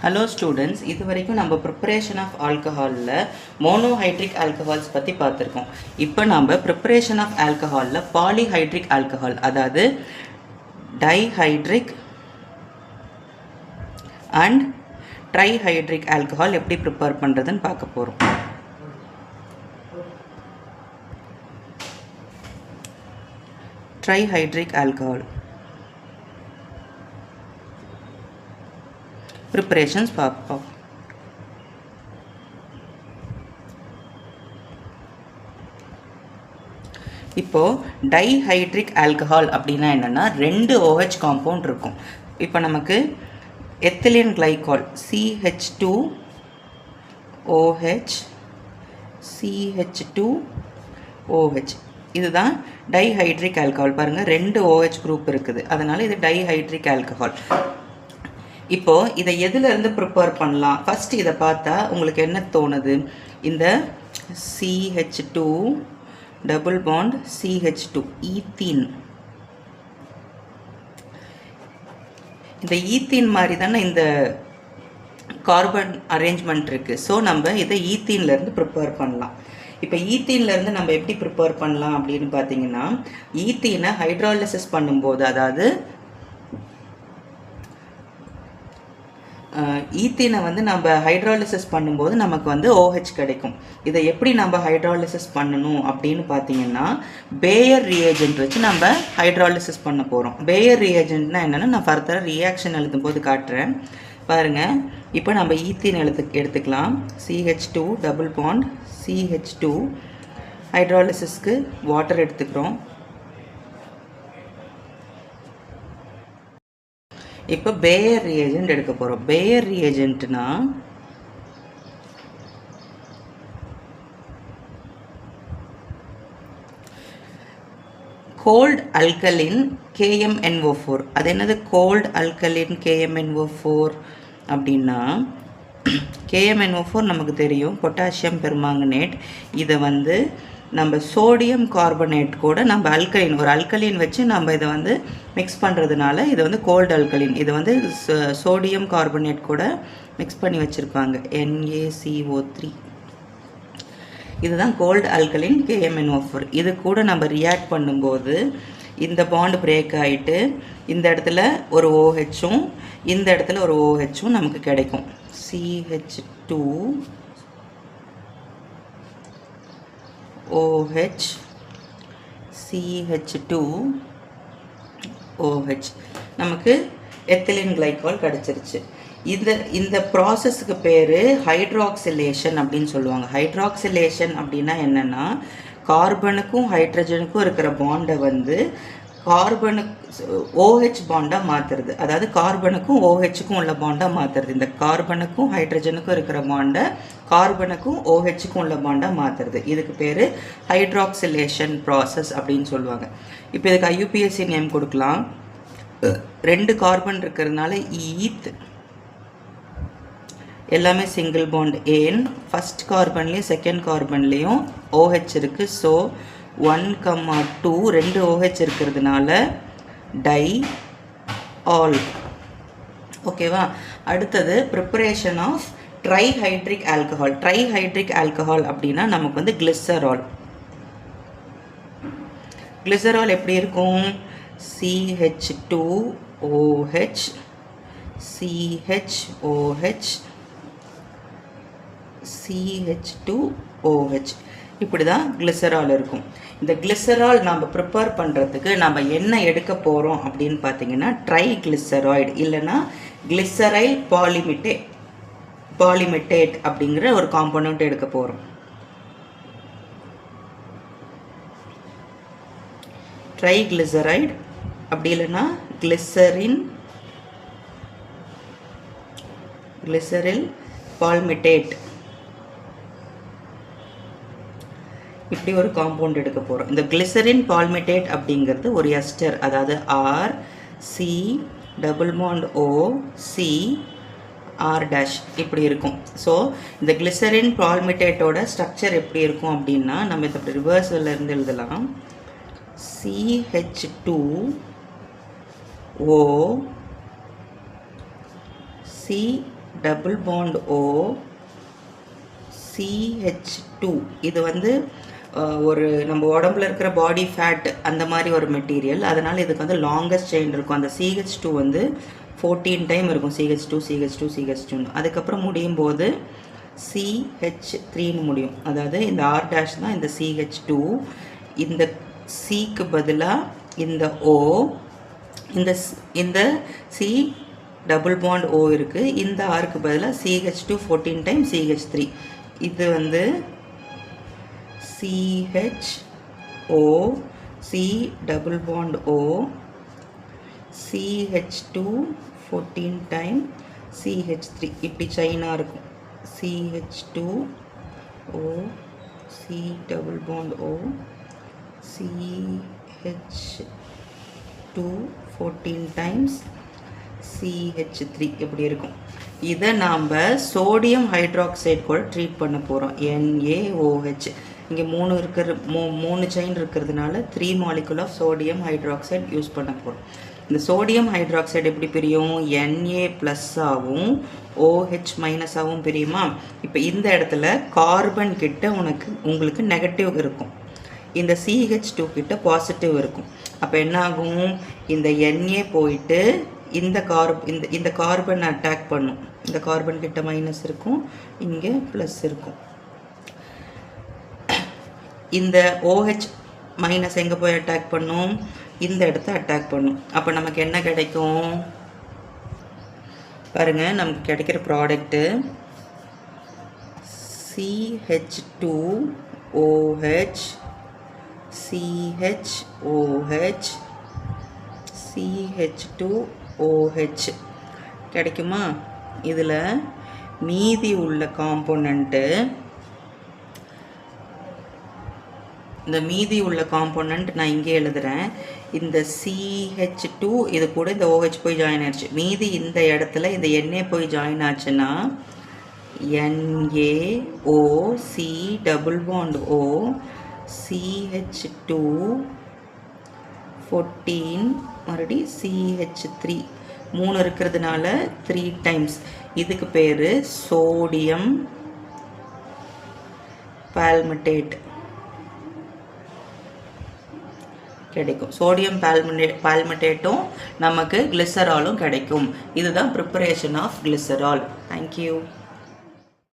Hello students, இது வரைக்கும் நம்ம preparation of alcoholல monohydric alcohols பத்தி பார்த்திருக்கோம். இப்போ நம்ம preparation of alcoholல polyhydric alcohol அதாவது dihydric and trihydric alcohol எப்படி prepare பண்றதுன்னு பார்க்க போறோம். Trihydric alcohol preparations பார்ப்போம். இப்போ டைஹைட்ரிக் ஆல்கஹால் அப்படின்னா என்னன்னா ரெண்டு OH காம்பவுண்ட் இருக்கும். இப்போ நமக்கு எத்திலீன் கிளைகால் CH2OH CH2OH இதுதான் டைஹைட்ரிக் ஆல்கஹால். பாருங்க ரெண்டு OH குரூப் இருக்குது, அதனால இது டைஹைட்ரிக் ஆல்கஹால். இப்போ இதை எதுல இருந்து ப்ரிப்பேர் பண்ணலாம்? ஃபர்ஸ்ட் இதை பார்த்தா உங்களுக்கு என்ன தோணுது? இந்த CH2 double bond CH2 ethene, இந்த ஈத்தீன் மாதிரி தானே இந்த கார்பன் அரேஞ்ச்மெண்ட் இருக்கு. ஸோ நம்ம இதை ஈத்தீன்ல இருந்து ப்ரிப்பேர் பண்ணலாம். இப்போ ஈத்தீன்ல இருந்து நம்ம எப்படி ப்ரிப்பேர் பண்ணலாம் அப்படின்னு பார்த்தீங்கன்னா, ஈத்தீனை ஹைட்ராலிசிஸ் பண்ணும்போது, அதாவது ஈத்தீனை வந்து நம்ம ஹைட்ராலிசிஸ் பண்ணும்போது நமக்கு வந்து OH கிடைக்கும். இதை எப்படி நம்ம ஹைட்ராலிசிஸ் பண்ணணும் அப்படின்னு பார்த்தீங்கன்னா, பேயர் ரியேஜென்ட் வச்சு நம்ம ஹைட்ராலிசிஸ் பண்ண போகிறோம். பேயர் ரியேஜென்ட்னா என்னென்னா நான் ஃபர்தராக ரியாக்ஷன் எழுதும் போது காட்டுறேன். பாருங்கள், இப்போ நம்ம ஈத்தீன் எடுத்துக்கலாம். CH2 double bond CH2 ஹைட்ராலிசிஸ்க்கு water எடுத்துக்கிறோம். இப்போ பேயர் ரியேஜென்ட் எடுக்க போகிறோம். பேயர் ரியேஜென்ட்னா கோல்ட் அல்கலின் KMNO4. அது என்னது கோல்ட் அல்கலின் KMNO4 அப்படின்னா, KMNO4 நமக்கு தெரியும், பொட்டாசியம் பெர்மாங்கனேட். இதை வந்து நம்ம சோடியம் கார்பனேட் கூட நம்ம அல்கலின், ஒரு அல்கலின் வச்சு நம்ம இதை வந்து மிக்ஸ் பண்ணுறதுனால இது வந்து கோல்டு அல்கலின். இது வந்து சோடியம் கார்பனேட் கூட மிக்ஸ் பண்ணி வச்சுருப்பாங்க, NaCO3. இதுதான் கோல்டு அல்கலின் KMNO4. இது கூட நம்ம ரியாக்ட் பண்ணும்போது இந்த பாண்டு பிரேக் ஆகிட்டு இந்த இடத்துல ஒரு OHம் இந்த இடத்துல ஒரு OHம் நமக்கு கிடைக்கும். CH2OH CH2OH நமக்கு எத்திலீன் கிளைகால் கிடச்சிருச்சு. இந்த ப்ராசஸ்க்கு பேர் ஹைட்ராக்சிலேஷன் அப்படின்னு சொல்லுவாங்க. ஹைட்ராக்சிலேஷன் அப்படின்னா என்னென்னா, கார்பனுக்கும் ஹைட்ரஜனுக்கும் இருக்கிற பாண்டை வந்து கார்பனுக்கு OH பாண்டாக மாற்றுறது, அதாவது கார்பனுக்கும் OHக்கும் உள்ள பாண்டாக மாற்றுறது. இந்த கார்பனுக்கும் ஹைட்ரஜனுக்கும் இருக்கிற பாண்டை கார்பனுக்கும் OHக்கும் உள்ள பாண்டாக மாற்றுறது. இதுக்கு பேர் ஹைட்ராக்சிலேஷன் ப்ராசஸ் அப்படின்னு சொல்லுவாங்க. இப்போ இதுக்கு IUPAC நேம் கொடுக்கலாம். ரெண்டு கார்பன் இருக்கிறதுனால ஈத், எல்லாமே சிங்கிள் பாண்ட் ஏன். ஃபஸ்ட் கார்பன்லேயும் செகண்ட் கார்பன்லேயும் OH இருக்குது. ஸோ 1,2 ரெண்டு OH இருக்கிறதுனால டை ஆல். ஓகேவா? அடுத்தது preparation of trihydric alcohol. Trihydric alcohol அப்படின்னா நமக்கு வந்து கிளிசரால். கிளிசரால் எப்படி இருக்கும்? CH2OH CHOH CH2OH இப்படி தான் கிளிசரால் இருக்கும். இந்த கிளிசரால் நம்ம ப்ரிப்பேர் பண்ணுறதுக்கு நம்ம என்ன எடுக்க போகிறோம் அப்படின்னு பார்த்தீங்கன்னா, ட்ரைகிளிசராய்டு இல்லைன்னா கிளிசரைல் பாலிமெட்டேட் அப்படிங்கிற ஒரு காம்பனண்ட் எடுக்க போகிறோம். ட்ரைகிளிசரைடு அப்படி இல்லைன்னா கிளிசரில் பால்மிட்டேட், இப்படி ஒரு காம்பவுண்ட் எடுக்க போகிறோம். இந்த கிளிசரின் பால்மிட்டேட் அப்படிங்கிறது ஒரு எஸ்டர், அதாவது RC double bond OC R dash இப்படி இருக்கும். ஸோ இந்த கிளிசரின் பால்மிட்டேட்டோட ஸ்ட்ரக்சர் எப்படி இருக்கும் அப்படின்னா, நம்ம இதை ரிவர்ஸில் இருந்து எழுதலாம். CH2O C double bond O CH2. இது வந்து ஒரு நம்ம உடம்புல இருக்கிற பாடி ஃபேட் அந்த மாதிரி ஒரு மெட்டீரியல். அதனால் இதுக்கு வந்து லாங்கஸ்ட் செயின் இருக்கும். அந்த CH2 வந்து 14 டைம் இருக்கும். CH2. அதுக்கப்புறம் முடியும் போது CH3ன்னு முடியும். அதாவது இந்த R டேஷ் தான் இந்த CH2. இந்த Cக்கு பதிலாக இந்த O, இந்த C டபுள் பாண்ட் O இருக்குது. இந்த Rக்கு பதிலாக CH2 14 டைம் CH3. இது வந்து CHO, C double bond O, CH2 14 time CH3. இப்படி செயினாக இருக்கும். CH2 O, C double bond O, CH2 14 times CH3 இப்படி இருக்கும். இதை நாம் சோடியம் ஹைட்ராக்சைடு கூட ட்ரீட் பண்ண போகிறோம். NaOH. இங்கே 3 செயின் இருக்கிறதுனால 3 molecule of sodium hydroxide use பண்ண போகிறோம். இந்த சோடியம் ஹைட்ராக்சைடு எப்படி பிரியும்? Na ப்ளஸ்ஸாகவும் OH மைனஸாகவும் பிரியுமா? இப்போ இந்த இடத்துல கார்பன் கிட்ட உங்களுக்கு நெகட்டிவ் இருக்கும், இந்த CH2 கிட்ட பாசிட்டிவ் இருக்கும். அப்போ என்ன ஆகும்? இந்த Na போயிட்டு இந்த கார்பன் அட்டாக் பண்ணும். இந்த கார்பன் கிட்ட மைனஸ் இருக்கும், இங்கே ப்ளஸ் இருக்கும். இந்த OH மைனஸ் எங்கே போய் அட்டாக் பண்ணும்? இந்த இடத்த அட்டாக் பண்ணும். அப்போ நமக்கு என்ன கிடைக்கும் பாருங்கள். நமக்கு கிடைக்கிற ப்ராடக்ட்டு CH2OH CHOH CH2OH கிடைக்குமா? இதில் மீதி உள்ள காம்போனண்ட்டு, இந்த மீதி உள்ள காம்போனண்ட் நான் இங்கே எழுதுகிறேன். இந்த CH2 இது கூட இந்த OH போய் ஜாயின் ஆயிடுச்சு. மீதி இந்த இடத்துல இந்த Na போய் ஜாயின் ஆச்சுன்னா NaOC double bond O CH2 14 மறுபடி CH3 3 இருக்கிறதுனால 3 டைம்ஸ். இதுக்கு பேர் சோடியம் பால்மேட்டேட் கிடைக்கும். சோடியம் பால்மேட்டேட்டும் நமக்கு கிளிசராலும் கிடைக்கும். இதுதான் ப்ரிப்பரேஷன் ஆஃப் கிளிசரால். தேங்க்யூ.